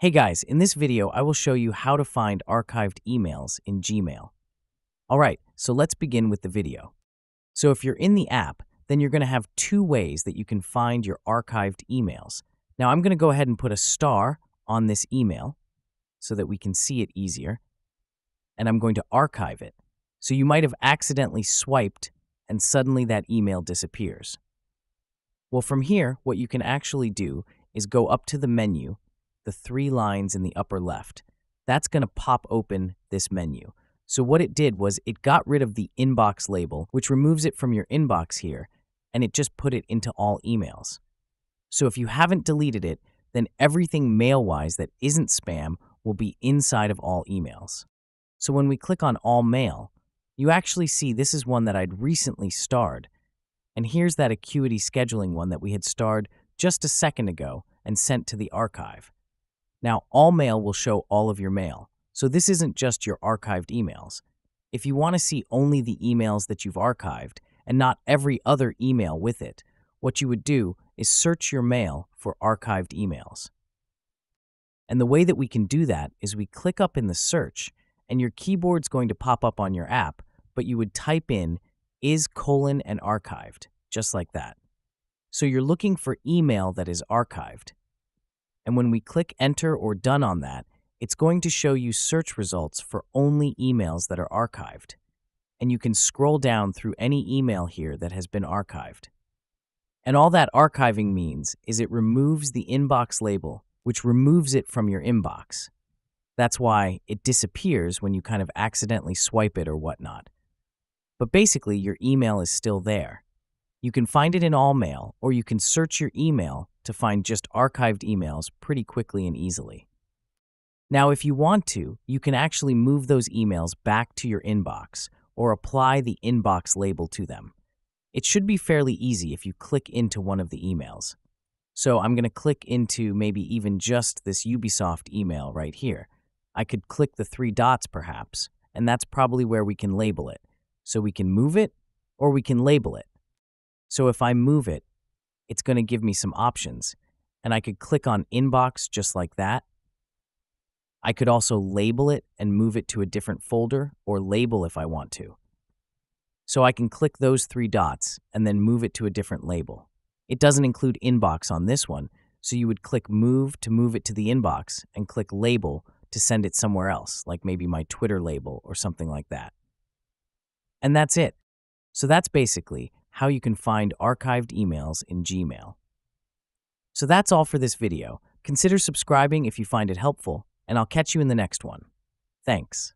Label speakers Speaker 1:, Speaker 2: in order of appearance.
Speaker 1: Hey guys, in this video, I will show you how to find archived emails in Gmail. All right, so let's begin with the video. So if you're in the app, then you're going to have two ways that you can find your archived emails. Now I'm going to go ahead and put a star on this email so that we can see it easier, and I'm going to archive it. So you might have accidentally swiped and suddenly that email disappears. Well, from here, what you can actually do is go up to the menu, the three lines in the upper left. That's going to pop open this menu. So what it did was it got rid of the inbox label, which removes it from your inbox here, and it just put it into all emails. So if you haven't deleted it, then everything mail-wise that isn't spam will be inside of all emails. So when we click on all mail, you actually see this is one that I'd recently starred. And here's that Acuity scheduling one that we had starred just a second ago and sent to the archive. Now, all mail will show all of your mail, so this isn't just your archived emails. If you want to see only the emails that you've archived and not every other email with it, what you would do is search your mail for archived emails. And the way that we can do that is we click up in the search, and your keyboard's going to pop up on your app, but you would type in and archived, just like that. So you're looking for email that is archived. And when we click enter or done on that, it's going to show you search results for only emails that are archived. And you can scroll down through any email here that has been archived. And all that archiving means is it removes the inbox label, which removes it from your inbox. That's why it disappears when you kind of accidentally swipe it or whatnot. But basically, your email is still there. You can find it in all mail, or you can search your email to find just archived emails pretty quickly and easily. Now, if you want to, you can actually move those emails back to your inbox or apply the inbox label to them. It should be fairly easy if you click into one of the emails. So I'm going to click into maybe even just this Ubisoft email right here. I could click the three dots perhaps, and that's probably where we can label it. So we can move it or we can label it. So if I move it, it's going to give me some options, and I could click on inbox just like that. I could also label it and move it to a different folder or label if I want to. So I can click those three dots and then move it to a different label. It doesn't include inbox on this one, so you would click move to move it to the inbox and click label to send it somewhere else, like maybe my Twitter label or something like that. And that's it. So that's basically how you can find archived emails in Gmail. So that's all for this video. Consider subscribing if you find it helpful, and I'll catch you in the next one. Thanks.